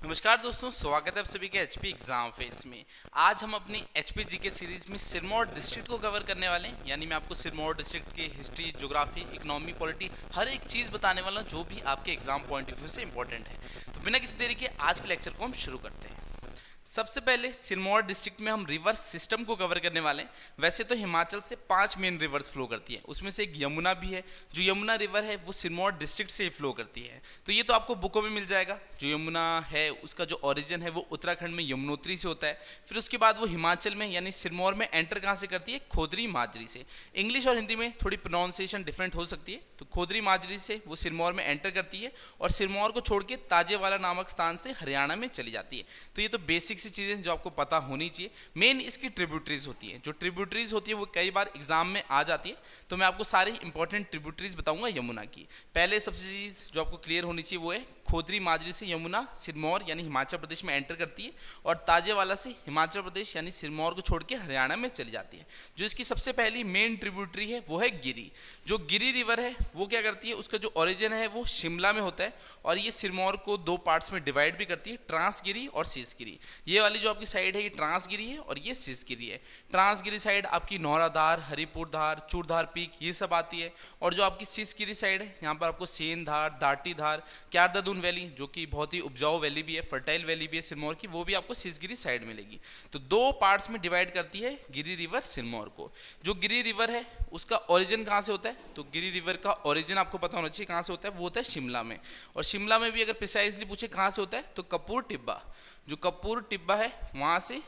नमस्कार दोस्तों, स्वागत है आप सभी के एचपी एग्जाम फेयर्स में। आज हम अपनी एचपी जीके सीरीज में सिरमौर डिस्ट्रिक्ट को कवर करने वाले हैं। यानी मैं आपको सिरमौर डिस्ट्रिक्ट की हिस्ट्री, ज्योग्राफी, इकोनॉमी, पॉलिटी हर एक चीज़ बताने वाला हूं जो भी आपके एग्जाम पॉइंट ऑफ व्यू से इंपॉर्टेंट है। तो बिना किसी देरी के आज के लेक्चर को हम शुरू करते हैं। सबसे पहले सिरमौर डिस्ट्रिक्ट में हम रिवर सिस्टम को कवर करने वाले हैं। वैसे तो हिमाचल से 5 मेन रिवर्स फ्लो करती है, उसमें से एक यमुना भी है। जो यमुना रिवर है वो सिरमौर डिस्ट्रिक्ट से ही फ्लो करती है। तो ये तो आपको बुकों में मिल जाएगा। जो यमुना है उसका जो ओरिजिन है वो उत्तराखंड में यमुनोत्री से होता है। फिर उसके बाद वो हिमाचल में यानी सिरमौर में एंटर कहाँ से करती है? खोदरी माजरी से। इंग्लिश और हिंदी में थोड़ी प्रोनाउंसिएशन डिफरेंट हो सकती है। तो खोदरी माजरी से वो सिरमौर में एंटर करती है और सिरमौर को छोड़ के ताजेवाला नामक स्थान से हरियाणा में चली जाती है। तो ये तो बेसिक सी चीज़ें जो आपको पता होनी चाहिए। मेन इसकी ट्रिब्यूटरीज होती है। जो ट्रिब्यूटरीज होती है वो कई बार एग्जाम में आ जाती है। तो मैं आपको सारी इंपॉर्टेंट ट्रिब्यूटरीज बताऊंगा यमुना की। पहले सबसे चीज़ जो आपको क्लियर होनी चाहिए वो है खोदरी माजरी से यमुना सिरमौर यानी हिमाचल प्रदेश में एंटर करती है और ताजेवाला से हिमाचल प्रदेश यानी सिरमौर को छोड़ के हरियाणा में चली जाती है। जो इसकी सबसे पहली मेन ट्रिब्यूटरी है वो है गिरी। जो गिरी रिवर है वो क्या करती है? उसका जो ओरिजिन है वो शिमला में होता है और ये सिरमौर को 2 पार्ट्स में डिवाइड भी करती है, ट्रांसगिरी और सीसगिरी। ये वाली जो आपकी साइड है ये ट्रांसगिरी है और ये सीसगिरी है। ट्रांसगिरी साइड आपकी नौराधार, हरिपुरधार, चूरधार पीक ये सब आती है। और जो आपकी सीसगिरी साइड है यहाँ पर आपको सेनधार, दाटीधार, क्यारदादून वैली जो कि बहुत ही उपजाऊ वैली भी है, फर्टाइल वैली भी है सिरमौर की, वो भी आपको सीसगिरी साइड मिलेगी। तो 2 पार्ट्स में डिवाइड करती है गिरी रिवर सिरमौर को। जो गिरी रिवर है उसका ओरिजिन कहाँ से होता है? तो गिरी रिवर का ओरिजिन आपको पता होना चाहिए कहाँ से होता है। वो होता है शिमला में। और शिमला में भी अगर प्रिसाइजली पूछे कहाँ से होता है तो कपूर टिब्बा, जो कपूर टिब्बा है वहाँ से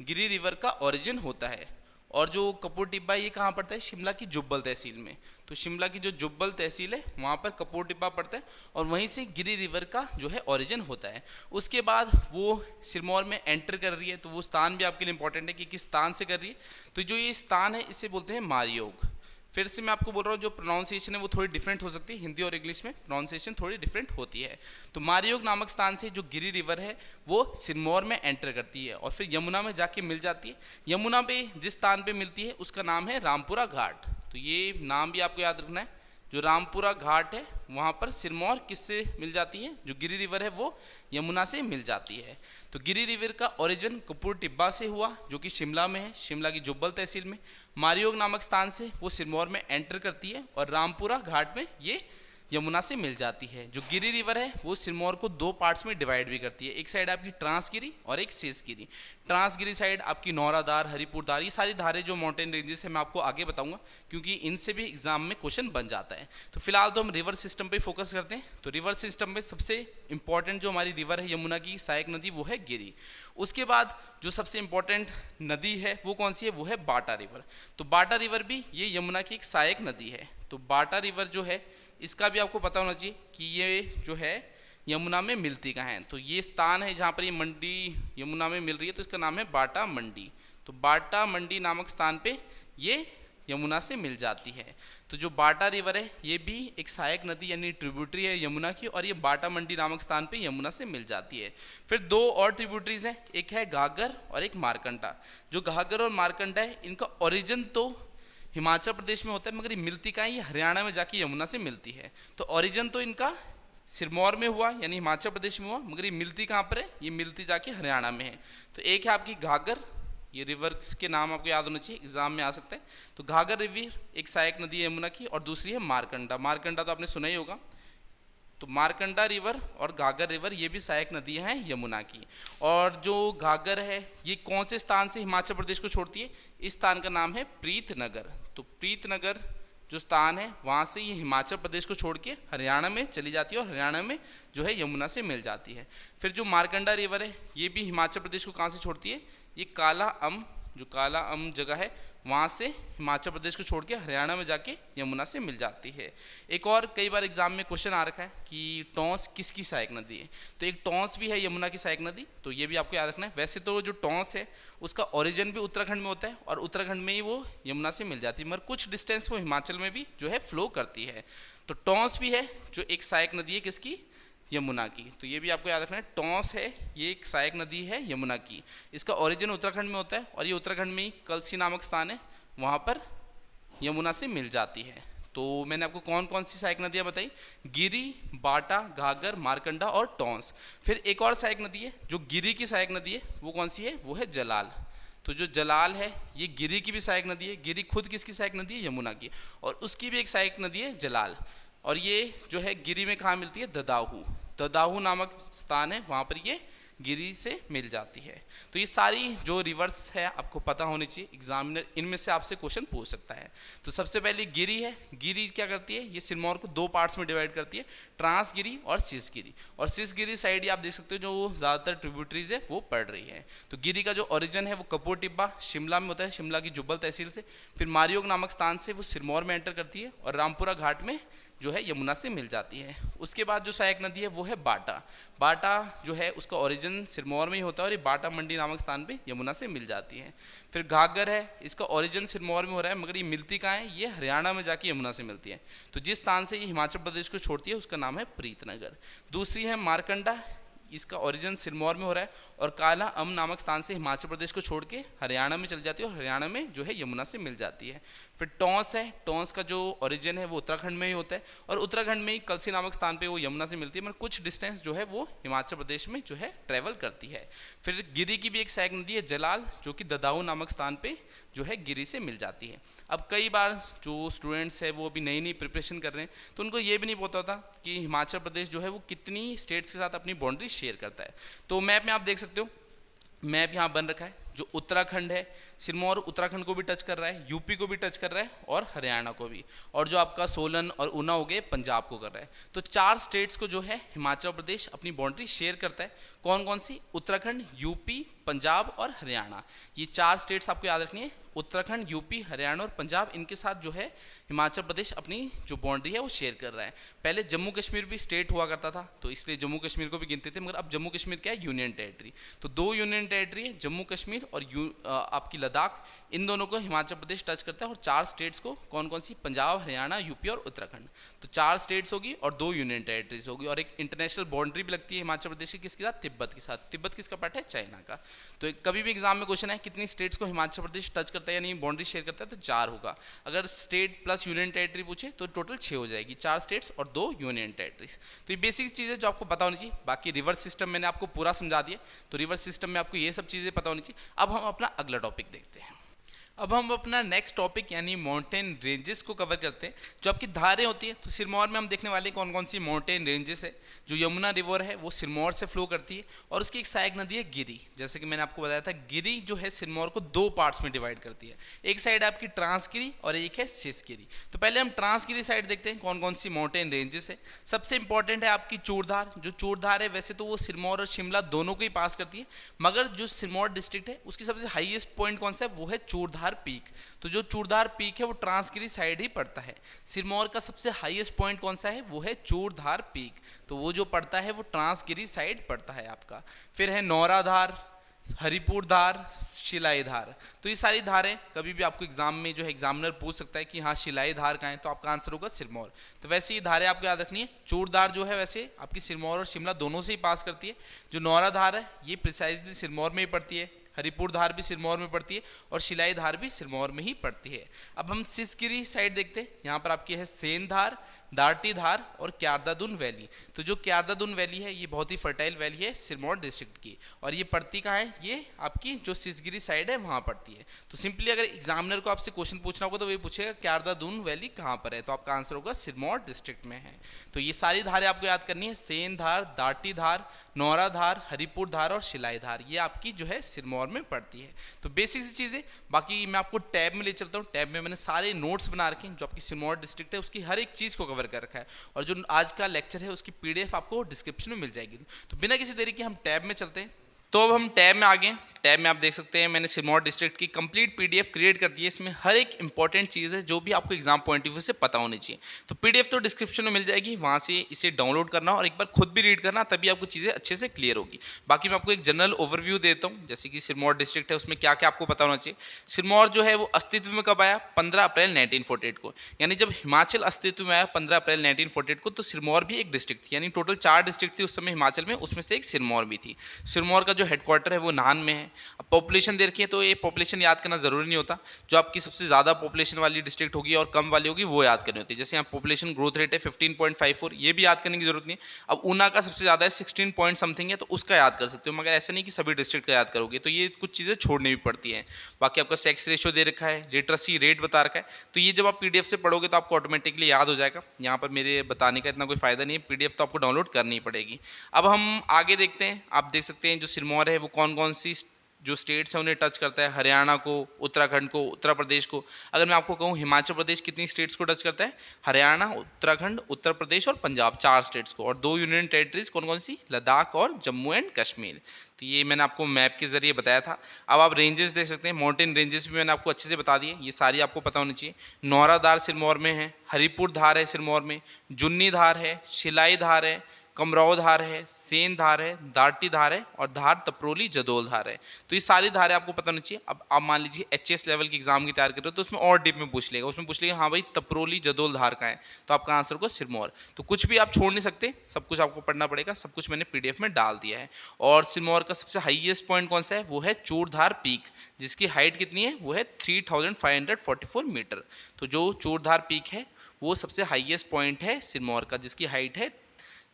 गिरी रिवर का ओरिजिन होता है। और जो कपूर टिब्बा ये कहाँ पड़ता है? शिमला की जुब्बल तहसील में। तो शिमला की जो जुब्बल तहसील है वहाँ पर कपूर टिब्बा पड़ता है और वहीं से गिरी रिवर का जो है ओरिजिन होता है। उसके बाद वो सिरमौर में एंटर कर रही है। तो वो स्थान भी आपके लिए इंपॉर्टेंट है कि किस स्थान से कर रही है। तो जो ये स्थान है इसे बोलते हैं मारयोग। फिर से मैं आपको बोल रहा हूँ जो प्रोनाउंसिएशन है वो थोड़ी डिफरेंट हो सकती है। हिंदी और इंग्लिश में प्रोनाउंसिएशन थोड़ी डिफरेंट होती है। तो मारयोग नामक स्थान से जो गिरी रिवर है वो सिरमौर में एंटर करती है और फिर यमुना में जाके मिल जाती है। यमुना पे जिस स्थान पे मिलती है उसका नाम है रामपुरा घाट। तो ये नाम भी आपको याद रखना है। जो रामपुरा घाट है वहाँ पर सिरमौर किससे मिल जाती है? जो गिरी रिवर है वो यमुना से मिल जाती है। तो गिरी रिवर का ओरिजिन कपूर टिब्बा से हुआ जो कि शिमला में है, शिमला की जुब्बल तहसील में। मारयोग नामक स्थान से वो सिरमौर में एंटर करती है और रामपुरा घाट में ये यमुना से मिल जाती है। जो गिरी रिवर है वो सिरमौर को 2 पार्ट्स में डिवाइड भी करती है। एक साइड आपकी ट्रांसगिरी और एक सीसगिरी। ट्रांसगिरी साइड आपकी नौराधार, हरिपुरधार ये सारी धारें जो माउंटेन रेंजेस है मैं आपको आगे बताऊंगा क्योंकि इनसे भी एग्जाम में क्वेश्चन बन जाता है। तो फिलहाल तो हम रिवर सिस्टम पे फोकस करते हैं। तो रिवर सिस्टम में सबसे इंपॉर्टेंट जो हमारी रिवर है यमुना की सहायक नदी वो है गिरी। उसके बाद जो सबसे इंपॉर्टेंट नदी है वो कौन सी है? वो है बाटा रिवर। तो बाटा रिवर भी ये यमुना की एक सहायक नदी है। तो बाटा रिवर जो है इसका भी आपको पता होना चाहिए कि ये जो है यमुना में मिलती कहाँ है। तो ये स्थान है जहाँ पर ये मंडी यमुना में मिल रही है तो इसका नाम है बाटा मंडी। तो बाटा मंडी नामक स्थान पे ये यमुना से मिल जाती है। तो जो बाटा रिवर है ये भी एक सहायक नदी यानी ट्रिब्यूटरी है यमुना की और ये बाटा मंडी नामक स्थान पे यमुना से मिल जाती है। फिर 2 और ट्रिब्यूटरीज हैं, एक है घाघर और एक मारकंडा। जो घाघर और मारकंडा है इनका ओरिजिन तो हिमाचल प्रदेश में होता है मगर ये मिलती कहाँ है? ये हरियाणा में जाके यमुना से मिलती है। तो ओरिजिन तो इनका सिरमौर में हुआ यानी हिमाचल प्रदेश में हुआ मगर ये मिलती कहाँ पर है? ये मिलती जाके हरियाणा में है। तो एक है आपकी घाघर, ये रिवर्स के नाम आपको याद होना चाहिए, एग्जाम में आ सकता है। तो घाघर रिवर एक सहायक नदी है यमुना की और दूसरी है मारकंडा। मारकंडा तो आपने सुना ही होगा। तो मारकंडा रिवर और घाघर रिवर ये भी सहायक नदियाँ हैं यमुना की। और जो घाघर है ये कौन से स्थान से हिमाचल प्रदेश को छोड़ती है? इस स्थान का नाम है प्रीतनगर। तो प्रीतनगर जो स्थान है वहाँ से ये हिमाचल प्रदेश को छोड़ के हरियाणा में चली जाती है और हरियाणा में जो है यमुना से मिल जाती है। फिर जो मारकंडा रिवर है ये भी हिमाचल प्रदेश को कहाँ से छोड़ती है? ये काला अम, जो काला अम जगह है वहाँ से हिमाचल प्रदेश को छोड़ के हरियाणा में जाके यमुना से मिल जाती है। एक और कई बार एग्जाम में क्वेश्चन आ रखा है कि टॉन्स किसकी सहायक नदी है? तो एक टॉन्स भी है यमुना की सहायक नदी। तो ये भी आपको याद रखना है। वैसे तो जो टॉन्स है उसका ओरिजिन भी उत्तराखंड में होता है और उत्तराखंड में ही वो यमुना से मिल जाती है मगर कुछ डिस्टेंस वो हिमाचल में भी जो है फ्लो करती है। तो टॉन्स भी है जो एक सहायक नदी है किसकी? यमुना की। तो ये भी आपको याद रखना है। टॉन्स है ये एक सहायक नदी है यमुना की। इसका ओरिजिन उत्तराखंड में होता है और ये उत्तराखंड में ही कलसी नामक स्थान है वहाँ पर यमुना से मिल जाती है। तो मैंने आपको कौन कौन सी सहायक नदियाँ बताई, गिरी, बाटा, घाघर, मारकंडा और टॉन्स। फिर एक और सहायक नदी है जो गिरी की सहायक नदी है, वो कौन सी है, वो है जलाल। तो जो जलाल है ये गिरी की भी सहायक नदी है। गिरी खुद किसकी सहायक नदी है, यमुना की, और उसकी भी एक सहायक नदी है जलाल। और ये जो है गिरी में कहाँ मिलती है, ददाहू, ददाहू नामक स्थान है, वहाँ पर ये गिरी से मिल जाती है। तो ये सारी जो रिवर्स है आपको पता होनी चाहिए, एग्जामिनर इनमें से आपसे क्वेश्चन पूछ सकता है। तो सबसे पहले गिरी है, गिरी क्या करती है, ये सिरमौर को दो पार्ट्स में डिवाइड करती है, ट्रांसगिरी और सिसगिरी। और सिसगिरी साइड आप देख सकते हो जो ज़्यादातर ट्रिब्यूटरीज है वो पड़ रही है। तो गिरी का जो ओरिजिन है वो कपूर टिब्बा शिमला में होता है, शिमला की जुब्बल तहसील से, फिर मारियोग नामक स्थान से वो सिरमौर में एंटर करती है और रामपुरा घाट में जो है यमुना से मिल जाती है। उसके बाद जो सहायक नदी है वो है बाटा। बाटा जो है उसका ओरिजिन सिरमौर में ही होता है और ये बाटा मंडी नामक स्थान पे यमुना से मिल जाती है। फिर घाघर है, इसका ओरिजिन सिरमौर में हो रहा है मगर ये मिलती कहाँ है, ये हरियाणा में जाके यमुना से मिलती है। तो जिस स्थान से ये हिमाचल प्रदेश को छोड़ती है उसका नाम है प्रीतनगर। दूसरी है मारकंडा, इसका ओरिजिन सिरमौर में हो रहा है और काला अम नामक स्थान से हिमाचल प्रदेश को छोड़ के हरियाणा में चल जाती है और हरियाणा में जो है यमुना से मिल जाती है। फिर टॉन्स है, टॉन्स का जो ओरिजिन है वो उत्तराखंड में ही होता है और उत्तराखंड में ही कलसी नामक स्थान पे वो यमुना से मिलती है, मगर कुछ डिस्टेंस जो है वो हिमाचल प्रदेश में जो है ट्रेवल करती है। फिर गिरी की भी एक सहायक नदी है जलाल, जो कि ददाहू नामक स्थान पे जो है गिरी से मिल जाती है। अब कई बार जो स्टूडेंट्स है वो अभी नई नई प्रिपरेशन कर रहे हैं तो उनको ये भी नहीं पता था कि हिमाचल प्रदेश जो है वो कितनी स्टेट्स के साथ अपनी बाउंड्री शेयर करता है। तो मैप में आप देख सकते हो, मैप यहाँ बन रखा है, जो उत्तराखंड है, सिरमौर उत्तराखंड को भी टच कर रहा है, यूपी को भी टच कर रहा है और हरियाणा को भी, और जो आपका सोलन और ऊना हो गए पंजाब को कर रहा है। तो 4 स्टेट्स को जो है हिमाचल प्रदेश अपनी बाउंड्री शेयर करता है। कौन कौन सी, उत्तराखंड, यूपी, पंजाब और हरियाणा। ये 4 स्टेट्स आपको याद रखनी है, उत्तराखंड, यूपी, हरियाणा और पंजाब, इनके साथ जो है हिमाचल प्रदेश अपनी जो बाउंड्री है वो शेयर कर रहा है। पहले जम्मू कश्मीर भी स्टेट हुआ करता था तो इसलिए जम्मू कश्मीर को भी गिनते थे, मगर अब जम्मू कश्मीर क्या है, यूनियन टेरिटरी। तो 2 यूनियन टेरिटरी है, जम्मू कश्मीर और आपकी लद्दाख, इन दोनों को हिमाचल प्रदेश टच करता है। और 4 स्टेट्स को कौन कौन सी, पंजाब, हरियाणा, यूपी और उत्तराखंड। तो 4 स्टेट्स होगी और 2 यूनियन टेरिटरीज होगी और एक इंटरनेशनल बाउंड्री भी लगती है हिमाचल प्रदेश की, किसके साथ, तिब्बत के साथ। तिब्बत किसका पार्ट है, चाइना का। तो कभी भी एग्जाम में क्वेश्चन है कितनी स्टेट्स को हिमाचल प्रदेश टच करता है यानी बाउंड्री शेयर करता है, तो 4 होगा। अगर स्टेट प्लस यूनियन टेरिटरी पूछे तो टोटल 6 हो जाएगी, 4 स्टेट्स और 2 यूनियन टेरिटरीज। तो ये बेसिक चीज़ें जो आपको पता होनी चाहिए। बाकी रिवर्स सिस्टम मैंने आपको पूरा समझा दिया, तो रिवर्स सिस्टम में आपको ये सब चीज़ें पता होनी चाहिए। अब हम अपना अगला टॉपिक देखते हैं। अब हम अपना नेक्स्ट टॉपिक यानी माउंटेन रेंजेस को कवर करते हैं, जो आपकी धारें होती है। तो सिरमौर में हम देखने वाले कौन कौन सी माउंटेन रेंजेस है। जो यमुना रिवर है वो सिरमौर से फ्लो करती है और उसकी एक सहायक नदी है गिरी। जैसे कि मैंने आपको बताया था, गिरी जो है सिरमौर को 2 पार्ट्स में डिवाइड करती है, एक साइड आपकी ट्रांसगिरी और एक है सिसगिरी। तो पहले हम ट्रांसगिरी साइड देखते हैं कौन कौन सी माउंटेन रेंजेस है। सबसे इंपॉर्टेंट है आपकी चूड़धार। जो चूड़धार है वैसे तो वो सिरमौर और शिमला दोनों को ही पास करती है, मगर जो सिरमौर डिस्ट्रिक्ट है उसकी सबसे हाईएस्ट पॉइंट कौन सा है, वो है चूड़धार पीक। तो जो चूड़धार पीक है वो ट्रांसगिरी साइड ही पड़ता है। सिरमौर का सबसे हाईएस्ट पॉइंट कौन सा है, वो है चूड़धार पीक, तो वो जो पड़ता है वो ट्रांसगिरी साइड पड़ता है आपका। फिर है नौराधार, हरिपुर धार, शिलाई धार। तो ये सारी धारें कभी भी आपको एग्जाम में जो है एग्जामिनर पूछ सकता है कि हाँ शिलाई धार कहाँ है, तो आपका आंसर होगा सिरमौर। तो वैसे ये धारें आपको याद रखनी है। चूड़धार जो है वैसे आपकी सिरमौर और शिमला दोनों से ही पास करती है। जो नौराधार है ये प्रिसाइजली सिरमौर में ही पड़ती है, हरिपुर धार भी सिरमौर में पड़ती है और शिलाई धार भी सिरमौर में ही पड़ती है। अब हम सिसगिरी साइड देखते हैं। यहाँ पर आपकी है सेन धार, दार्टी धार और क्यारदादुन वैली। तो जो क्यारदादुन वैली है ये बहुत ही फर्टाइल वैली है सिरमौर डिस्ट्रिक्ट की, और ये पड़ती कहाँ है, ये आपकी जो सिसगिरी साइड है वहाँ पड़ती है। तो सिंपली अगर एग्जामिनर को आपसे क्वेश्चन पूछना होगा तो वो पूछेगा क्यारदादुन वैली कहाँ पर है, तो आपका आंसर होगा सिरमौर डिस्ट्रिक्ट में है। तो ये सारी धारें आपको याद करनी है, सेन धार, दार्टी धार, नौरा धार, हरिपुर धार और शिलाई धार, ये आपकी जो है सिरमौर में पड़ती है। तो बेसिक सी चीज़ें। बाकी मैं आपको टैब में ले चलता हूँ। टैब में मैंने सारे नोट्स बना रखे हैं जो आपकी सिरमौर डिस्ट्रिक्ट है उसकी हर एक चीज़ को कवर कर रखा है, और जो आज का लेक्चर है उसकी PDF आपको डिस्क्रिप्शन में मिल जाएगी। तो बिना किसी देरी के हम टैब में चलते हैं। तो अब हम टैब में आ गए। टैब में आप देख सकते हैं मैंने सिरमौर डिस्ट्रिक्ट की कंप्लीट PDF क्रिएट कर दी है। इसमें हर एक इंपॉर्टेंट चीज़ है जो भी आपको एग्जाम पॉइंट ऑफ व्यू से पता होनी चाहिए। तो PDF तो डिस्क्रिप्शन में मिल जाएगी, वहाँ से इसे डाउनलोड करना और एक बार खुद भी रीड करना, तभी आपको चीज़ें अच्छे से क्लियर होगी। बाकी मैं आपको एक जनरल ओवरव्यू देता हूँ, जैसे कि सिरमौर डिस्ट्रिक्ट है उसमें क्या क्या आपको पता होना चाहिए। सिरमौर जो है वो अस्तित्व में कब आया, 15 अप्रैल 1948 को, यानी जब हिमाचल अस्तित्व में आया 15 अप्रैल 1948 को, तो सिरमौर भी एक डिस्ट्रिक्ट थी, यानी टोटल 4 डिस्ट्रिक्ट थी उस समय हिमाचल में, उसमें से एक सिरमौर भी थी। सिरमौर का जो हेडक्वार्टर है वो नाहन में है। अब पॉपुलेशन दे रखी है तो ये पॉपुलेशन याद करना ज़रूरी नहीं होता, जो आपकी सबसे ज़्यादा पॉपुलेशन वाली डिस्ट्रिक्ट होगी और कम वाली होगी वो याद करनी होती है। जैसे यहाँ पॉपुलेशन ग्रोथ रेट है 15.54, ये भी याद करने की जरूरत नहीं है। अब ऊना का सबसे ज़्यादा है 16 पॉइंट समथिंग है, तो उसका याद कर सकते हो, मगर ऐसा नहीं कि सभी डिस्ट्रिक्ट का याद करोगे, तो ये कुछ चीज़ें छोड़नी भी पड़ती हैं। बाकी आपका सेक्स रेशियो दे रखा है, लिटरेसी रेट बता रखा है, तो ये जब आप पीडीएफ से पढ़ोगे तो आपको ऑटोमेटिकली याद हो जाएगा। यहाँ पर मेरे बताने का इतना कोई फ़ायदा नहीं है, पीडीएफ तो आपको डाउनलोड करनी ही पड़ेगी। अब हम आगे देखते हैं, आप देख सकते हैं जो सिरमौर है वो कौन कौन सी जो स्टेट्स हैं उन्हें टच करता है, हरियाणा को, उत्तराखंड को, उत्तर प्रदेश को। अगर मैं आपको कहूँ हिमाचल प्रदेश कितनी स्टेट्स को टच करता है, हरियाणा, उत्तराखंड, उत्तर प्रदेश और पंजाब, 4 स्टेट्स को, और 2 यूनियन टेरिटरीज कौन कौन सी, लद्दाख और जम्मू एंड कश्मीर। तो ये मैंने आपको मैप के जरिए बताया था। अब आप रेंजेस देख सकते हैं, माउंटेन रेंजेस भी मैंने आपको अच्छे से बता दिए, ये सारी आपको पता होनी चाहिए। नौराधार सिरमौर में है, हरिपुर धार है सिरमौर में, जुन्नी धार है, शिलाई धार है, कमरौ धार है, सेन धार है, दाटी धार है और धार तपरोली जदोल धार है। तो ये सारी धारें आपको पता होनी चाहिए। अब आप मान लीजिए एचएस लेवल की एग्जाम की तैयार कर रहे हो तो उसमें और डीप में पूछ लेगा, उसमें पूछ लेगा हाँ भाई तपरोली जदोल धार का है, तो आपका आंसर होगा सिरमौर। तो कुछ भी आप छोड़ नहीं सकते, सब कुछ आपको पढ़ना पड़ेगा, सब कुछ मैंने पीडीएफ में डाल दिया है। और सिरमौर का सबसे हाईएस्ट पॉइंट कौन सा है, वो है चूड़धार पीक, जिसकी हाइट कितनी है, वो है 3544 मीटर। तो जो चूड़धार पीक है वो सबसे हाईएस्ट पॉइंट है सिरमौर का, जिसकी हाइट है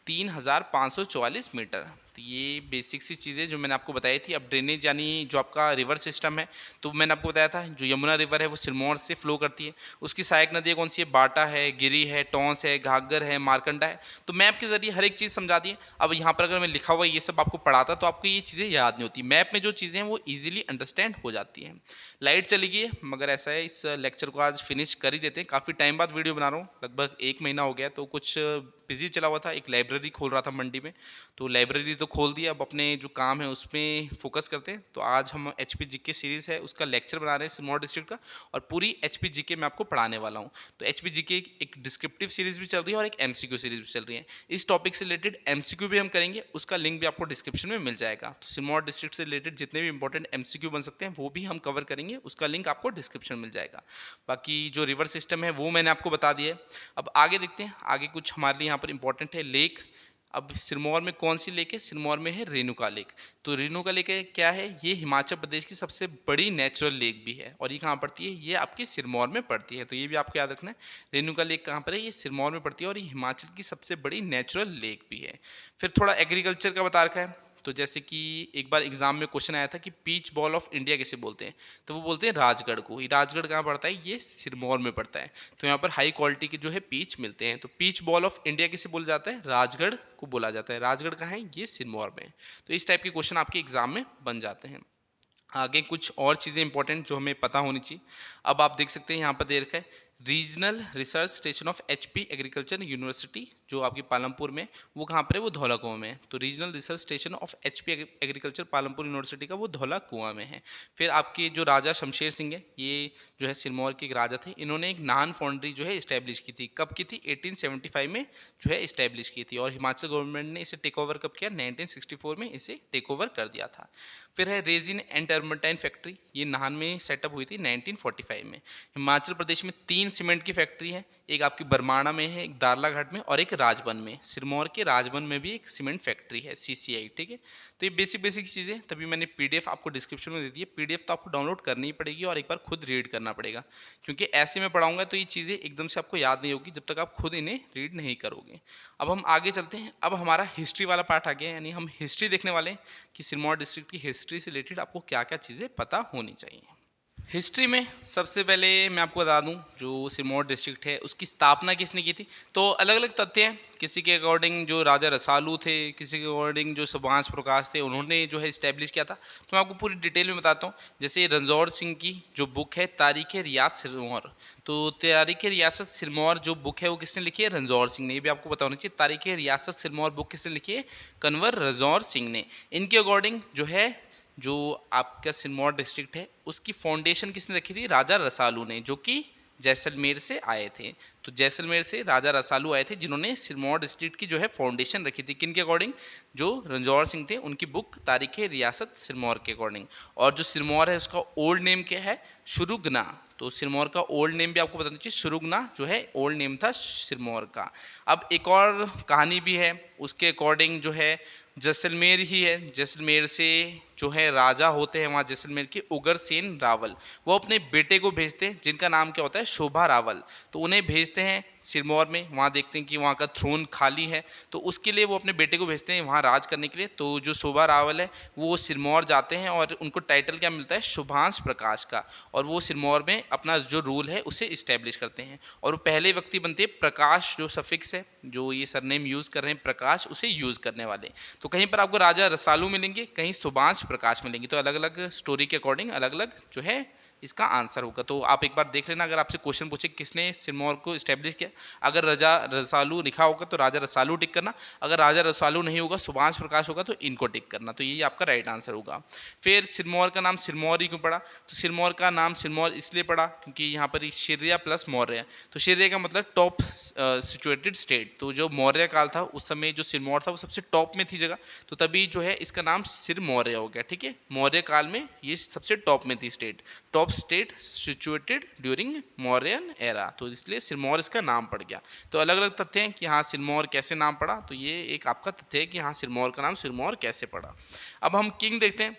3544 मीटर। तो ये बेसिक सी चीज़ें जो मैंने आपको बताई थी। अब ड्रेनेज यानी जो आपका रिवर सिस्टम है, तो मैंने आपको बताया था जो यमुना रिवर है वो सिरमौर से फ्लो करती है। उसकी सहायक नदियाँ कौन सी है, बाटा है, गिरी है, टोंस है, घाघर है, मारकंडा है। तो मैप के जरिए हर एक चीज़ समझा दी है। अब यहाँ पर अगर मैं लिखा हुआ ये सब आपको पढ़ाता तो आपको ये चीज़ें याद नहीं होती, मैप में जो चीज़ें हैं वो ईजिली अंडरस्टैंड हो जाती हैं। लाइट चली गई है, मगर ऐसा है इस लेक्चर को आज फिनिश कर ही देते हैं। काफ़ी टाइम बाद वीडियो बना रहा हूँ, लगभग 1 महीना हो गया, तो कुछ बिजी चला हुआ था, एक लाइब्रेरी खोल रहा था मंडी में, तो लाइब्रेरी तो खोल दी, अब अपने जो काम है उसमें फोकस करते हैं। तो आज हम एचपी जीके सीरीज़ है उसका लेक्चर बना रहे हैं सिरमौर डिस्ट्रिक्ट का, और पूरी एचपी जीके मैं आपको पढ़ाने वाला हूँ। तो एचपी जीके एक डिस्क्रिप्टिव सीरीज़ भी चल रही है और एक एमसीक्यू सीरीज़ भी चल रही है। इस टॉपिक से रिलेटेड एमसीक्यू भी हम करेंगे, उसका लिंक भी आपको डिस्क्रिप्शन में मिल जाएगा। तो सिरमौर डिस्ट्रिक्ट से रिलेटेड जितने भी इंपॉर्टेंट एमसीक्यू बन सकते हैं वो भी हम कवर करेंगे, उसका लिंक आपको डिस्क्रिप्शन में मिल जाएगा। बाकी जो रिवर सिस्टम है वो मैंने आपको बता दिया है। अब आगे देखते हैं, आगे कुछ हमारे लिए यहाँ पर इंपॉर्टेंट है लेक। अब सिरमौर में कौन सी लेक है, सिरमौर में है रेणुका लेक। तो रेणुका लेक क्या है, ये हिमाचल प्रदेश की सबसे बड़ी नेचुरल लेक भी है, और ये कहाँ पड़ती है, ये आपकी सिरमौर में पड़ती है। तो ये भी आपको याद रखना है, रेणुका लेक कहाँ पर है, ये सिरमौर में पड़ती है, और ये हिमाचल की सबसे बड़ी नेचुरल लेक भी है। फिर थोड़ा एग्रीकल्चर का बता रखा है। तो जैसे कि एक बार एग्जाम में क्वेश्चन आया था कि पीच बॉल ऑफ इंडिया किसे बोलते हैं, तो वो बोलते हैं राजगढ़ को। ये राजगढ़ कहाँ पड़ता है, ये सिरमौर में पड़ता है। तो यहाँ पर हाई क्वालिटी के जो है पीच मिलते हैं। तो पीच बॉल ऑफ इंडिया किसे बोला जाता है, राजगढ़ को बोला जाता है। राजगढ़ कहाँ है, ये सिरमौर में। तो इस टाइप के क्वेश्चन आपके एग्जाम में बन जाते हैं। आगे कुछ और चीज़ें इंपॉर्टेंट जो हमें पता होनी चाहिए। अब आप देख सकते हैं यहाँ पर दे रखा है regional research station of HP agriculture university, जो आपकी पालमपुर में, वो कहाँ पर है, वो धौला कुआं में है। तो regional research station of HP agriculture Palampur university का वो धौला कुआं में है। फिर आपके जो राजा शमशेर सिंह है, ये जो है सिरमौर के एक राजा थे, इन्होंने एक नान फाउंड्री जो है इस्टेब्लिश की थी। कब की थी, 1875 में जो है इस्टेब्लिश की थी, और हिमाचल गवर्नमेंट ने इसे टेक ओवर कब किया, 1964 में इसे टेक ओवर कर दिया था। फिर है रेजिन एंड टर्मटाइन फैक्ट्री, ये नाहन में सेटअप हुई थी 1945 में। हिमाचल प्रदेश में 3 सीमेंट की फैक्ट्री है, एक आपकी बरमाणा में है, एक दारलाघाट में और एक राजबन में। सिरमौर के राजबन में भी एक सीमेंट फैक्ट्री है, सीसीआई, ठीक है। तो ये बेसिक चीज़ें, तभी मैंने पीडीएफ आपको डिस्क्रिप्शन में दे दी है। पीडीएफ तो आपको डाउनलोड करनी ही पड़ेगी और एक बार खुद रीड करना पड़ेगा, क्योंकि ऐसे में पढ़ाऊंगा तो ये चीज़ें एकदम से आपको याद नहीं होगी जब तक आप खुद इन्हें रीड नहीं करोगे। अब हम आगे चलते हैं। अब हमारा हिस्ट्री वाला पार्ट आ गया है, यानी हम हिस्ट्री देखने वाले हैं कि सिरमौर डिस्ट्रिक्ट की हिस्ट्री से रिलेटेड आपको क्या क्या चीज़ें पता होनी चाहिए। हिस्ट्री में सबसे पहले मैं आपको बता दूं, जो सिरमौर डिस्ट्रिक्ट है उसकी स्थापना किसने की थी। तो अलग अलग तथ्य हैं, किसी के अकॉर्डिंग जो राजा रसालू थे, किसी के अकॉर्डिंग जो सुभाष प्रकाश थे, उन्होंने जो है इस्टेब्लिश किया था। तो मैं आपको पूरी डिटेल में बताता हूँ। जैसे रणजौर सिंह की जो बुक है तारीख रियासत सिरमौर, तो तारीख रियासत सिरमौर जो बुक है वो किसने लिखी है, रणजौर सिंह ने। ये भी आपको पता होना चाहिए। तारीख रियासत सिरमौर बुक किसने लिखी है, कन्वर रणजौर सिंह ने। इनके अकॉर्डिंग जो है, जो आपका सिरमौर डिस्ट्रिक्ट है उसकी फाउंडेशन किसने रखी थी, राजा रसालू ने, जो कि जैसलमेर से आए थे। तो जैसलमेर से राजा रसालू आए थे, जिन्होंने सिरमौर डिस्ट्रिक्ट की जो है फाउंडेशन रखी थी। किन के अकॉर्डिंग, जो रणजौर सिंह थे उनकी बुक तारीख रियासत सिरमौर के अकॉर्डिंग। और जो सिरमौर है उसका ओल्ड नेम क्या है, शुरुगना। तो सिरमौर का ओल्ड नेम भी आपको बताना चाहिए, शुरुगना जो है ओल्ड नेम था सिरमौर का। अब एक और कहानी भी है, उसके अकॉर्डिंग जो है जैसलमेर ही है। जैसलमेर से जो है राजा होते हैं वहाँ जैसलमेर के उग्रसेन रावल, वो अपने बेटे को भेजते हैं जिनका नाम क्या होता है शोभा रावल। तो उन्हें भेजते हैं सिरमौर में, वहाँ देखते हैं कि वहाँ का थ्रोन खाली है, तो उसके लिए वो अपने बेटे को भेजते हैं वहाँ राज करने के लिए। तो जो शोभा रावल है वो सिरमौर जाते हैं और उनको टाइटल क्या मिलता है शुभांश प्रकाश का, और वो सिरमौर में अपना जो रूल है उसे इस्टेब्लिश करते हैं। और वो पहले व्यक्ति बनते हैं प्रकाश, जो सफिक्स है जो ये सरनेम यूज़ कर रहे हैं प्रकाश, उसे यूज़ करने वाले। तो कहीं पर आपको राजा रसालू मिलेंगे, कहीं सुभाष प्रकाश मिलेंगे, तो अलग अलग स्टोरी के अकॉर्डिंग अलग अलग जो है इसका आंसर होगा। तो आप एक बार देख लेना, अगर आपसे क्वेश्चन पूछे किसने सिरमौर को इस्टेब्लिश किया, अगर राजा रसालू लिखा होगा तो राजा रसालू टिक करना, अगर राजा रसालू नहीं होगा सुभाष प्रकाश होगा तो इनको टिक करना। तो ये आपका राइट आंसर होगा। फिर सिरमौर का नाम सिरमौर ही क्यों पड़ा, तो सिरमौर का नाम सिरमौर इसलिए पड़ा क्योंकि यहाँ पर शिर्या प्लस मौर्य, तो शिर्या का मतलब टॉप सिचुएटेड स्टेट। तो जो मौर्य काल था उस समय जो सिरमौर था वो सबसे टॉप में थी जगह, तो तभी जो है इसका नाम सिरमौर्य हो गया। ठीक है, मौर्य काल में ये सबसे टॉप में थी state, top state situated during Mauryan era, तो इसलिए सिरमौर इसका नाम पड़ गया। तो अलग अलग तथ्य हैं कि हाँ सिरमौर कैसे नाम पड़ा, तो ये एक आपका तथ्य है कि हाँ सिरमौर का नाम सिरमौर कैसे पड़ा। अब हम किंग देखते हैं।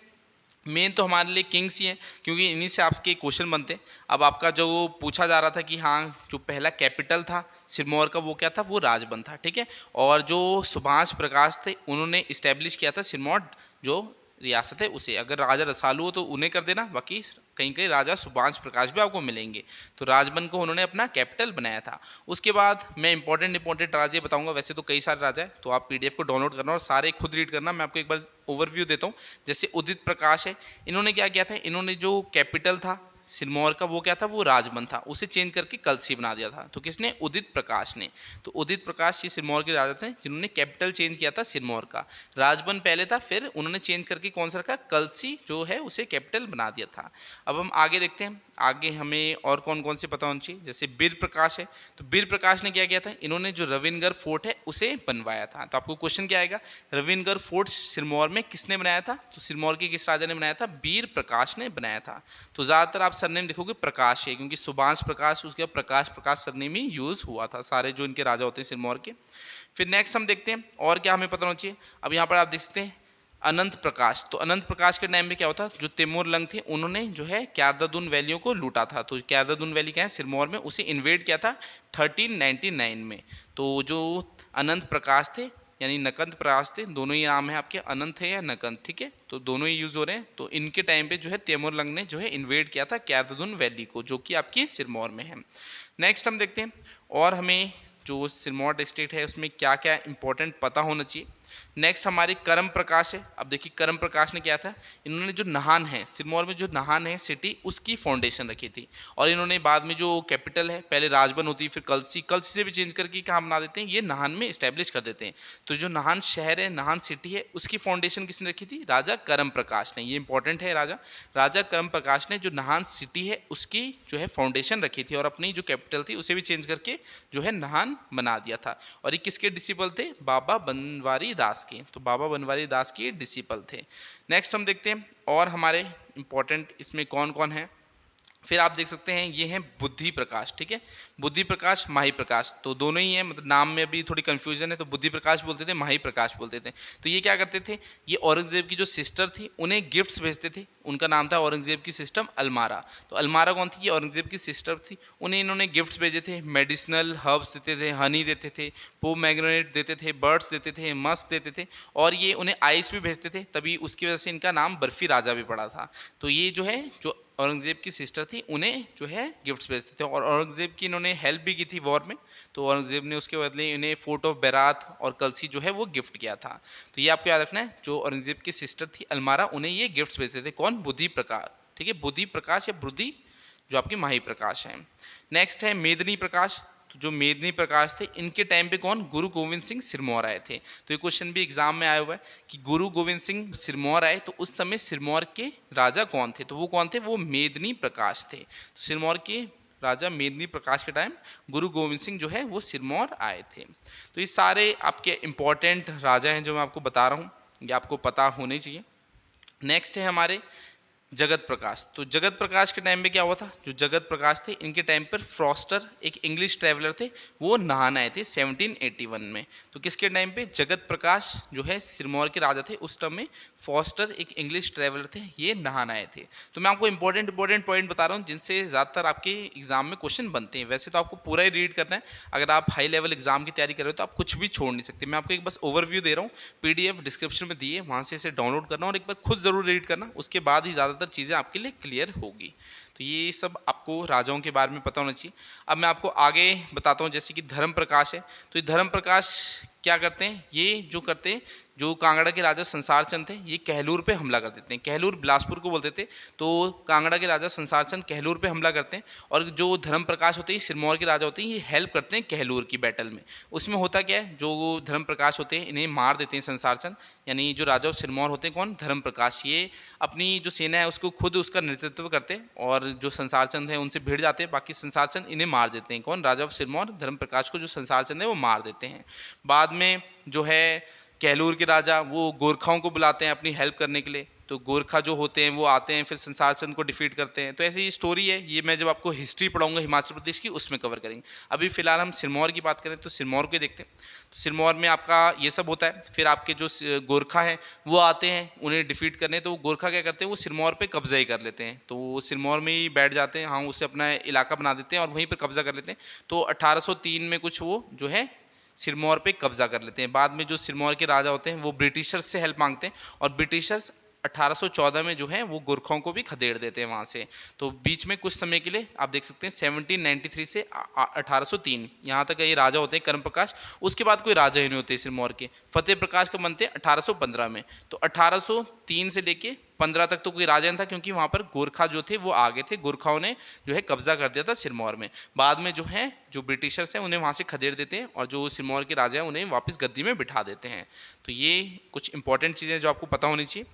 मेन तो हमारे लिए किंग्स ही हैं क्योंकि इन्हीं से आपके क्वेश्चन बनते हैं। अब आपका जो पूछा जा रहा था कि हाँ जो पहला कैपिटल था सिरमौर का वो क्या था, वो राजबन था। ठीक है, और जो सुभाष प्रकाश थे उन्होंने इस्टेब्लिश किया था सिरमौर जो रियासत है उसे। अगर राजा रसालू हो तो उन्हें कर देना, बाकी कहीं कहीं राजा सुभाष प्रकाश भी आपको मिलेंगे। तो राजबन को उन्होंने अपना कैपिटल बनाया था। उसके बाद मैं इंपॉर्टेंट राजे बताऊंगा, वैसे तो कई सारे राजा है, तो आप पीडीएफ को डाउनलोड करना और सारे खुद रीड करना। मैं आपको एक बार ओवरव्यू देता हूँ। जैसे उदित प्रकाश है, इन्होंने क्या किया था, इन्होंने जो कैपिटल था सिरमौर का वो क्या था, वो राजबन था, उसे चेंज करके कलसी बना दिया था। तो किसने, उदित प्रकाश ने। तो उदित प्रकाश ये सिरमौर के राजा थे जिन्होंने कैपिटल चेंज किया था सिरमौर का। राजबन पहले था, फिर उन्होंने चेंज करके कौन सा रखा, कलसी जो है उसे कैपिटल बना दिया था। अब हम आगे देखते हैं, आगे हमें और कौन कौन से पता होना चाहिए। जैसे बीर प्रकाश है, तो बीर प्रकाश ने क्या किया था, इन्होंने जो रविनगढ़ फोर्ट है उसे बनवाया था। तो आपको क्वेश्चन क्या आएगा, रविनगढ़ फोर्ट सिरमौर में किसने बनाया था, तो सिरमौर के किस राजा ने बनाया था, बीर प्रकाश ने बनाया था। तो ज़्यादातर आप सरनेम देखोगे प्रकाश है, क्योंकि सुभाष प्रकाश उसके बाद प्रकाश प्रकाश सरनेम ही यूज़ हुआ था सारे जो इनके राजा होते हैं सिरमौर के। फिर नेक्स्ट हम देखते हैं और क्या हमें पता होना चाहिए। अब यहाँ पर आप देख सकते हैं अनंत प्रकाश। तो अनंत प्रकाश के टाइम में क्या होता, जो तैमूर लंग थे उन्होंने जो है क्यारदादुन वैलियों को लूटा था। तो क्यारदादुन वैली क्या है सिरमौर में, उसे इन्वेड किया था 1399 में। तो जो अनंत प्रकाश थे यानी नकंत प्रकाश थे, दोनों ही नाम है आपके, अनंत है या नकंत, ठीक है, तो दोनों ही यूज हो रहे हैं। तो इनके टाइम पे जो है तैमूर लंग ने जो है इन्वेड किया था क्यारदादुन वैली को, जो कि आपकी सिरमौर में है। नेक्स्ट हम देखते हैं और हमें जो सिरमौर डिस्ट्रिक्ट है उसमें क्या क्या इंपॉर्टेंट पता होना चाहिए। नेक्स्ट हमारे करम प्रकाश है। अब देखिए करम प्रकाश ने क्या था, इन्होंने जो नाहन है सिरमौर में, जो नाहन है सिटी, उसकी फाउंडेशन रखी थी। और इन्होंने बाद में जो कैपिटल है, पहले राजबन होती है फिर कलसी, कलसी से भी चेंज करके कहाँ बना देते हैं, ये नाहन में इस्टेब्लिश कर देते हैं। तो जो नाहन शहर है, नाहन सिटी है, उसकी फाउंडेशन किसने रखी थी, राजा करम प्रकाश ने। ये इंपॉर्टेंट है, राजा करम प्रकाश ने जो नाहन सिटी है उसकी जो है फाउंडेशन रखी थी और अपनी जो कैपिटल थी उसे भी चेंज करके जो है नाहन बना दिया था। और ये किसके डिसिपल थे, बाबा बनवारी दास के। तो बाबा बनवारी दास के डिसिपल थे। नेक्स्ट हम देखते हैं और हमारे इंपॉर्टेंट इसमें कौन कौन है। फिर आप देख सकते हैं ये है बुद्धि प्रकाश, ठीक है, बुद्धि प्रकाश माही प्रकाश, तो दोनों ही हैं, मतलब नाम में अभी थोड़ी कंफ्यूजन है। तो बुद्धि प्रकाश बोलते थे, माही प्रकाश बोलते थे। तो ये क्या करते थे, ये औरंगजेब की जो सिस्टर थी उन्हें गिफ्ट्स भेजते थे। उनका नाम था औरंगजेब की सिस्टर अल्मारा। तो अल्मारा कौन थी, ये औरंगजेब की सिस्टर थी। उन्हें इन्होंने गिफ्ट्स भेजे थे, मेडिसिनल हर्ब्स देते थे, हनी देते थे, पोमैग्रेनेट देते थे, बर्ड्स देते थे, मस्क देते थे, और ये उन्हें आइस भी भेजते थे। तभी उसकी वजह से इनका नाम बर्फी राजा भी पड़ा था। तो ये जो है जो औरंगजेब की सिस्टर थी उन्हें जो है गिफ्ट्स भेजते थे, और औरंगजेब की इन्होंने हेल्प भी की थी वॉर में। तो औरंगजेब ने उसके बदले इन्हें फोर्ट ऑफ बैरात और कलसी जो है वो गिफ्ट किया था। तो ये आपको याद रखना है, जो औरंगजेब की सिस्टर थी अल्मारा, उन्हें ये गिफ्ट्स भेजते थे। कौन, बुद्धि प्रकाश, ठीक है, बुद्धि प्रकाश या बुद्धि जो आपके माही प्रकाश हैं। नेक्स्ट है मेदिनी प्रकाश। तो जो मेदिनी प्रकाश थे इनके टाइम पे कौन, गुरु गोविंद सिंह सिरमौर आए थे। तो ये क्वेश्चन भी एग्जाम में आया हुआ है कि गुरु गोविंद सिंह सिरमौर आए तो उस समय सिरमौर के राजा कौन थे, तो वो कौन थे, वो मेदिनी प्रकाश थे। तो सिरमौर के राजा मेदिनी प्रकाश के टाइम गुरु गोविंद सिंह जो है वो सिरमौर आए थे। तो ये सारे आपके इंपॉर्टेंट राजा हैं जो मैं आपको बता रहा हूँ, ये आपको पता होने चाहिए। नेक्स्ट है हमारे जगत प्रकाश। तो जगत प्रकाश के टाइम पे क्या हुआ था, जो जगत प्रकाश थे इनके टाइम पर फ्रॉस्टर एक इंग्लिश ट्रैवलर थे, वो नहान आए थे 1781 में। तो किसके टाइम पे, जगत प्रकाश जो है सिरमौर के राजा थे उस टाइम में, फॉस्टर एक इंग्लिश ट्रैवलर थे, ये नहान आए थे। तो मैं आपको इंपॉर्टेंट पॉइंट बता रहा हूँ जिनसे ज़्यादातर आपके एग्जाम में क्वेश्चन बनते हैं। वैसे तो आपको पूरा ही रीड करना है, अगर आप हाई लेवल एग्जाम की तैयारी कर रहे हो तो आप कुछ भी छोड़ नहीं सकते। मैं आपको एक बस ओवरव्यू दे रहा हूँ, PDF डिस्क्रिप्शन में दिए, वहाँ से इसे डाउनलोड करना और एक बार खुद ज़रूर रीड करना, उसके बाद ही ज़्यादातर चीज़ें आपके लिए क्लियर होगी। तो ये सब आपको राजाओं के बारे में पता होना चाहिए। अब मैं आपको आगे बताता हूँ, जैसे कि धर्म प्रकाश है। तो ये धर्म प्रकाश क्या करते हैं, ये जो करते हैं, जो कांगड़ा के राजा संसार चंद थे, ये कहलूर पे हमला कर देते हैं। कहलूर बिलासपुर को बोलते थे, तो कांगड़ा के राजा संसार चंद कहलूर पे हमला करते हैं। और जो धर्म प्रकाश होते हैं, सिरमौर के राजा होते हैं, ये हेल्प करते हैं कहलूर की बैटल में। उसमें होता क्या है, जो धर्म प्रकाश होते हैं इन्हें मार देते हैं संसार चंद, यानी जो राजा सिरमौर होते हैं कौन, धर्म प्रकाश, ये अपनी जो सेना है उसको खुद उसका नेतृत्व करते हैं और जो संसार चंद है उनसे भिड़ जाते हैं। बाकी संसार चंद इन्हें मार देते हैं, कौन, राजा सिरमौर धर्म प्रकाश को जो संसार चंद है वो मार देते हैं। बाद में जो है कहलूर के राजा वो गोरखाओं को बुलाते हैं अपनी हेल्प करने के लिए, तो गोरखा जो होते हैं वो आते हैं, फिर संसार चंद को डिफीट करते हैं। तो ऐसी ये स्टोरी है, ये मैं जब आपको हिस्ट्री पढ़ाऊंगा हिमाचल प्रदेश की उसमें कवर करेंगे। अभी फिलहाल हम सिरमौर की बात करें तो सिरमौर को देखते हैं। तो सिरमौर में आपका ये सब होता है, फिर आपके जो गोरखा हैं वो आते हैं उन्हें डिफीट करने, तो गोरखा क्या करते हैं, वो सिरमौर पे कब्जा ही कर लेते हैं। तो वो सिरमौर में ही बैठ जाते हैं, हाँ उसे अपना इलाका बना देते हैं और वहीं पर कब्जा कर लेते हैं। तो 1803 में कुछ वो जो है सिरमौर पे कब्जा कर लेते हैं। बाद में जो सिरमौर के राजा होते हैं वो ब्रिटिशर्स से हेल्प मांगते हैं और ब्रिटिशर्स 1814 में जो है वो गोरखाओं को भी खदेड़ देते हैं वहाँ से। तो बीच में कुछ समय के लिए आप देख सकते हैं 1793 से 1803 यहाँ तक ये राजा होते हैं कर्म प्रकाश। उसके बाद कोई राजा ही नहीं होते सिरमौर के। फतेह प्रकाश का बनते हैं 1815 में। तो 1803 से लेके 15 तक तो कोई राजा नहीं था, क्योंकि वहाँ पर गोरखा जो थे वो आगे थे, गोरखाओं ने जो है कब्जा कर दिया था सिरमौर में। बाद में जो है जो ब्रिटिशर्स हैं उन्हें वहाँ से खदेड़ देते हैं और जो सिरमौर के राजा हैं उन्हें वापस गद्दी में बिठा देते हैं। तो ये कुछ इंपॉर्टेंट चीज़ें जो आपको पता होनी चाहिए।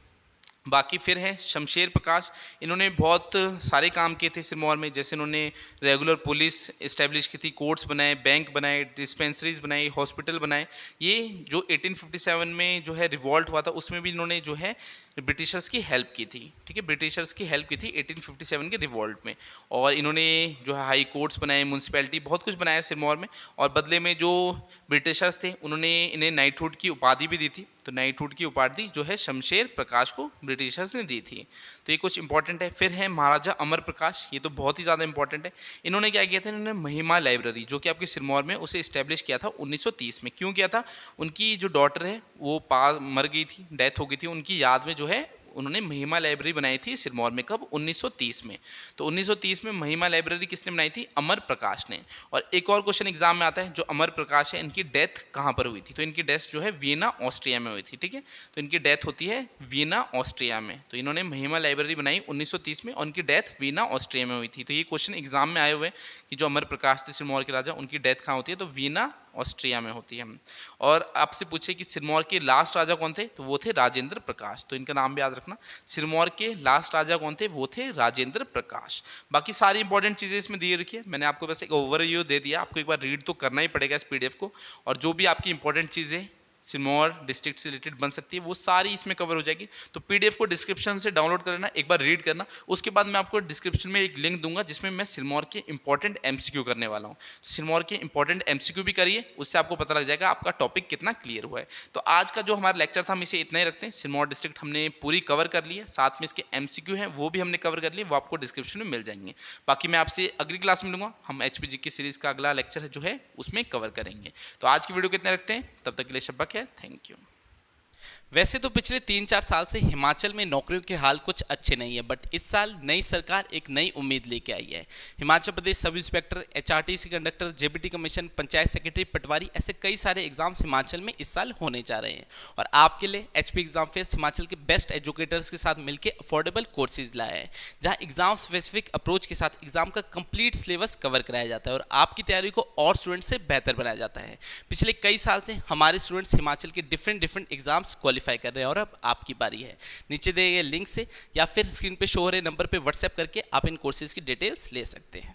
बाकी फिर है शमशेर प्रकाश, इन्होंने बहुत सारे काम किए थे सिरमौर में, जैसे इन्होंने रेगुलर पुलिस इस्टेब्लिश की थी, कोर्ट्स बनाए, बैंक बनाए, डिस्पेंसरीज बनाई, हॉस्पिटल बनाए। ये जो 1857 में जो है रिवॉल्ट हुआ था उसमें भी इन्होंने जो है ब्रिटिशर्स की हेल्प की थी, ठीक है, ब्रिटिशर्स की हेल्प की थी 1857 के रिवॉल्ट में। और इन्होंने जो है हाई कोर्ट्स बनाए, म्यूनसिपैलिटी, बहुत कुछ बनाया सिरमौर में। और बदले में जो ब्रिटिशर्स थे उन्होंने इन्हें नाइटहुड की उपाधि भी दी थी। तो नाइटहुड की उपाधि जो है शमशेर प्रकाश को ब्रिटिशर्स ने दी थी। तो ये कुछ इंपॉर्टेंट है। फिर है महाराजा अमर प्रकाश, ये तो बहुत ही ज़्यादा इंपॉर्टेंट है। इन्होंने क्या किया था, इन्होंने महिमा लाइब्रेरी जो कि आपके सिरमौर में उसे इस्टेब्लिश किया था 1930 में। क्यों किया था, उनकी जो डॉटर है वो मर गई थी, डेथ हो गई थी, उनकी याद में जो है उन्होंने महिमा लाइब्रेरी बनाई थी सिरमौर में। कब, 1930 में। तो 1930 में महिमा लाइब्रेरी किसने बनाई थी, अमर प्रकाश ने। और एक और क्वेश्चन एग्जाम में आता है, जो अमर प्रकाश है इनकी डेथ कहाँ पर हुई थी, तो इनकी डेथ जो है वियना ऑस्ट्रिया में हुई थी, ठीक है। तो इनकी डेथ होती है वियना ऑस्ट्रिया में। तो इन्होंने महिमा लाइब्रेरी बनाई 1930 में और उनकी डेथ वियना ऑस्ट्रिया में हुई थी। तो ये क्वेश्चन एग्जाम में आए हुए कि जो अमर प्रकाश थे सिरमौर के राजा, उनकी डेथ कहाँ होती है, तो वियना ऑस्ट्रिया में होती है। और आपसे पूछे कि सिरमौर के लास्ट राजा कौन थे, तो वो थे राजेंद्र प्रकाश। तो इनका नाम भी याद रखना, सिरमौर के लास्ट राजा कौन थे, वो थे राजेंद्र प्रकाश। बाकी सारी इंपॉर्टेंट चीज़ें इसमें दिए रखी है, मैंने आपको बस एक ओवरव्यू दे दिया, आपको एक बार रीड तो करना ही पड़ेगा इस PDF को। और जो भी आपकी इंपॉर्टेंट चीज़ें सिरमौर डिस्ट्रिक्ट से रिलेटेड बन सकती है वो सारी इसमें कवर हो जाएगी। तो PDF को डिस्क्रिप्शन से डाउनलोड कर लेना, एक बार रीड करना। उसके बाद मैं आपको डिस्क्रिप्शन में एक लिंक दूंगा जिसमें मैं सिरमौर के इंपॉर्टेंट MCQ करने वाला हूँ। तो सिरमौर के इंपॉर्टेंट MCQ भी करिए, उससे आपको पता लग जाएगा आपका टॉपिक कितना क्लियर हुआ है। तो आज का जो हमारा लेक्चर था हम इसे इतना ही रखते हैं। सिरमौर डिस्ट्रिक्ट हमने पूरी कवर कर ली है, साथ में इसके MCQ हैं वो भी हमने कवर कर लिए, वो आपको डिस्क्रिप्शन में मिल जाएंगे। बाकी मैं आपसे अगली क्लास में मिलूंगा, हम HPG की सीरीज़ का अगला लेक्चर जो है उसमें कवर करेंगे। तो आज की वीडियो कितने रखते हैं, तब तक के लिए शब्बा खैर, थैंक यू। वैसे तो पिछले 3-4 साल से हिमाचल में नौकरियों के हाल कुछ अच्छे नहीं है, बट इस साल नई सरकार एक नई उम्मीद लेके आई है। Himachal Pradesh sub inspector, HRTC conductor, JBT commission, panchayat secretary, patwari, ऐसे कई सारे एग्जाम्स हिमाचल में इस साल होने जा रहे हैं। और आपके लिए HP एग्जाम फेयर हिमाचल के बेस्ट एजुकेटर्स के साथ मिलकर अफोर्डेबल कोर्सेज लाया है, जहाँ एग्जाम स्पेसिफिक अप्रोच के साथ एग्जाम का कंप्लीट सिलेबस कवर कराया जाता है और आपकी तैयारी को और स्टूडेंट से बेहतर बनाया जाता है। पिछले कई साल से हमारे स्टूडेंट्स हिमाचल के डिफरेंट एग्जाम्स क्वालिफाई कर रहे हैं और अब आपकी बारी है। नीचे दिए गए लिंक से या फिर स्क्रीन पे शो हो रहे नंबर पे व्हाट्सएप करके आप इन कोर्सेज की डिटेल्स ले सकते हैं।